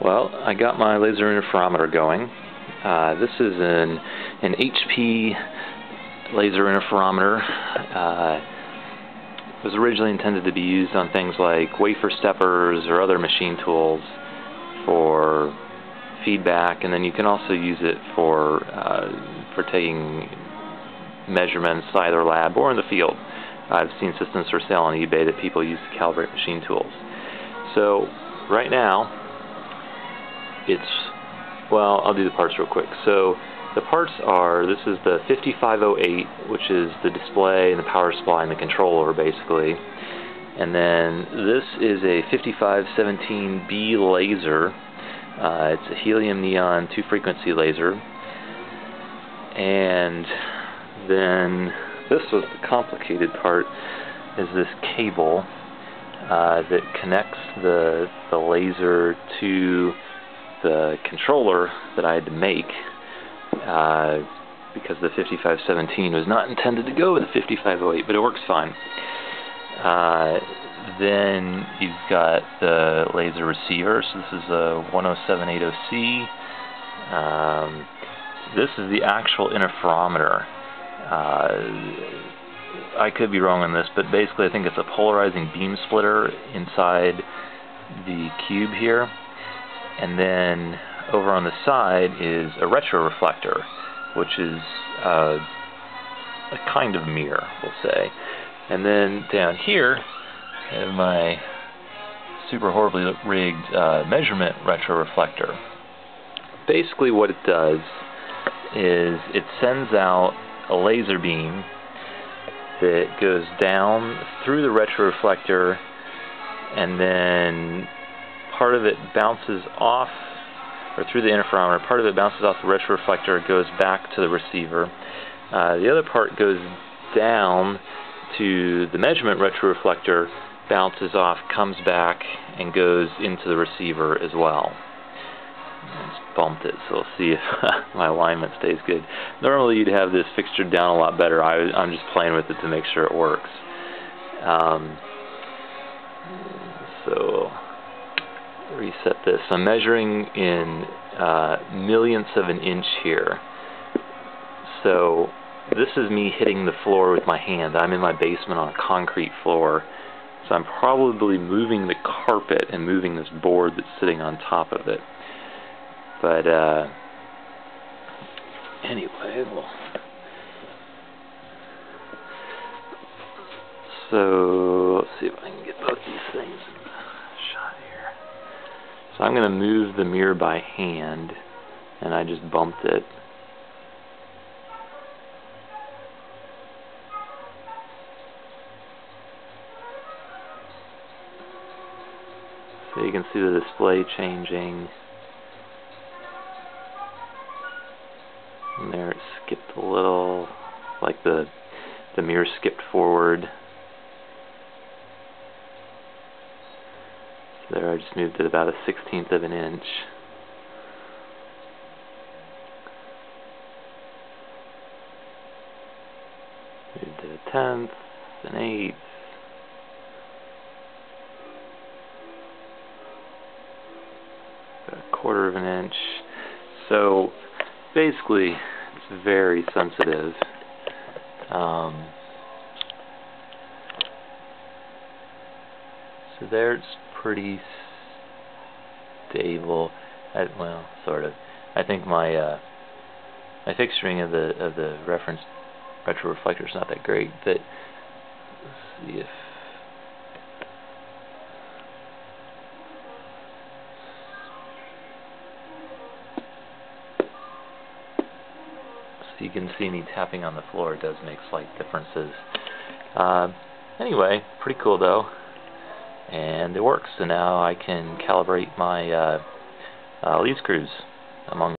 Well, I got my laser interferometer going. This is an HP laser interferometer. It was originally intended to be used on things like wafer steppers or other machine tools for feedback, and then you can also use it for taking measurements either lab or in the field. I've seen systems for sale on eBay that people use to calibrate machine tools. So right now, well, I'll do the parts real quick. So the parts are, this is the 5508, which is the display and the power supply and the controller basically. And then this is a 5517B laser. It's a helium neon 2-frequency laser. And then this was the complicated part, is this cable that connects the laser to the controller that I had to make, because the 5517 was not intended to go with the 5508, but it works fine. Then you've got the laser receiver, so this is a 10780C. This is the actual interferometer. I could be wrong on this, but basically I think it's a polarizing beam splitter inside the cube here. And then over on the side is a retroreflector, which is a kind of mirror, we'll say. And then down here I have my super horribly rigged measurement retroreflector. Basically what it does is it sends out a laser beam that goes down through the retroreflector, and then part of it bounces off, or through the interferometer, part of it bounces off the retroreflector, goes back to the receiver. The other part goes down to the measurement retroreflector, bounces off, comes back, and goes into the receiver as well. I just bumped it, so we'll see if my alignment stays good. Normally you'd have this fixtured down a lot better. I'm just playing with it to make sure it works. So reset this. I'm measuring in millionths of an inch here. So this is me hitting the floor with my hand. I'm in my basement on a concrete floor, so I'm probably moving the carpet and moving this board that's sitting on top of it. But anyway, so let's see if I can get both these things in the shot here. So I'm going to move the mirror by hand, and I just bumped it. So you can see the display changing. And there it skipped a little, like the mirror skipped forward. So there I just moved it about a 1/16 of an inch. Moved it a 1/10, an 1/8. About a 1/4 of an inch. So basically, it's very sensitive. So there it's pretty stable. Well, sort of. I think my my fixturing of the reference retroreflector is not that great, but let's see if. So you can see me tapping on the floor. It does make slight differences. Anyway, pretty cool though, and it works. So now I can calibrate my lead screws among